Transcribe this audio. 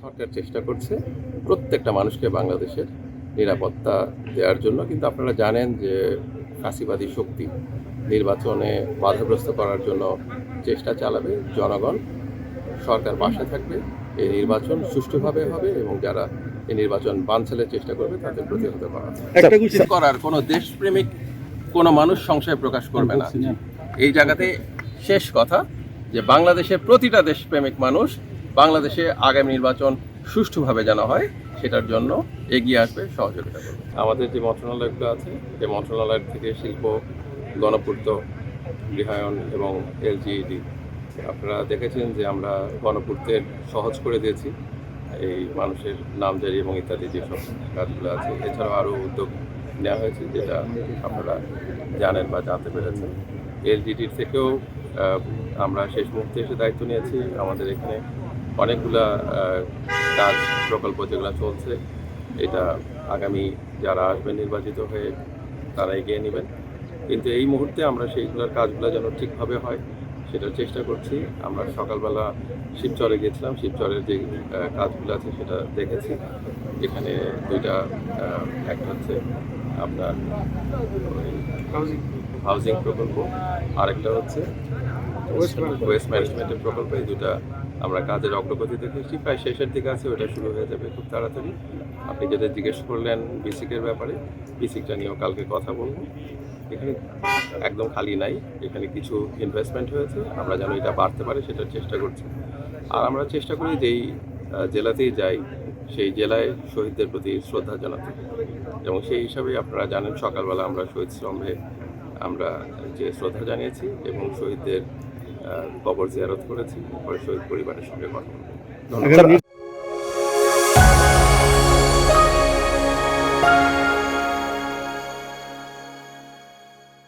সরকার চেষ্টা করছে প্রত্যেকটা মানুষকে বাংলাদেশের নিরাপত্তা দেওয়ার জন্য, কিন্তু আপনারা জানেন যে ফ্যাসিবাদী শক্তি নির্বাচনে বাধাগ্রস্ত করার জন্য চেষ্টা চালাবে। জনগণ সরকার পাশে থাকবে, এই নির্বাচন সুষ্ঠুভাবে হবে এবং যারা এই নির্বাচন বানচালের চেষ্টা করবে তাদের প্রতিহত করা করার কোনো দেশপ্রেমিক কোনো মানুষ সংশয় প্রকাশ করবে না। এই জায়গাতে শেষ কথা যে বাংলাদেশের প্রতিটা দেশপ্রেমিক মানুষ বাংলাদেশে আগামী নির্বাচন সুষ্ঠুভাবে যেন হয় সেটার জন্য এগিয়ে আসবে, সহযোগিতা করবে। আমাদের যে মন্ত্রণালয়গুলো আছে এই মন্ত্রণালয় থেকে শিল্প, গণপূর্ত, গৃহায়ন এবং এলজিইডি, আপনারা দেখেছেন যে আমরা গণপূর্তের সহজ করে দিয়েছি এই মানুষের নামজারি এবং ইত্যাদি যেসব কাজগুলো আছে। এছাড়াও আরও উদ্যোগ নেওয়া হয়েছে যেটা আপনারা জানেন বা জানতে পেরেছেন। এলজিডির থেকেও আমরা শেষ মুহূর্তে এসে দায়িত্ব নিয়েছি। আমাদের এখানে অনেকগুলা কাজ প্রকল্প যেগুলো চলছে, এটা আগামী যারা আসবেন নির্বাচিত হয়ে তারা এগিয়ে নেবেন, কিন্তু এই মুহূর্তে আমরা সেইগুলোর কাজগুলো যেন ঠিকভাবে হয় সেটার চেষ্টা করছি। আমরা সকালবেলা শিবচরে গিয়েছিলাম, শিবচরের যে কাজগুলো আছে সেটা দেখেছি। এখানে দুইটা, একটা হচ্ছে আপনার হাউজিং প্রকল্প, আরেকটা হচ্ছে ওয়েস্ট ম্যানেজমেন্টের প্রকল্প। এই দুটা আমরা কাজের অগ্রগতি দেখেছি, প্রায় শেষের দিকে আছে, ওটা শুরু হয়ে যাবে খুব তাড়াতাড়ি। আপনি যেটা জিজ্ঞেস করলেন বিসিকের ব্যাপারে, বিসিকটা নিয়েও কালকে কথা বলবো। এখানে একদম খালি নাই, এখানে কিছু ইনভেস্টমেন্ট হয়েছে, আমরা যেন এটা বাড়তে পারে সেটার চেষ্টা করছি। আর আমরা চেষ্টা করি যেই জেলাতেই যাই সেই জেলায় শহীদদের প্রতি শ্রদ্ধা জানাতে, এবং সেই হিসাবে আপনারা জানেন সকালবেলা আমরা শহীদ স্তম্ভে আমরা যে শ্রদ্ধা জানিয়েছি এবং শহীদদের কবর জিয়ারত করেছি, পরে শহীদ পরিবারের সঙ্গে কথা বলবো। ধন্যবাদ।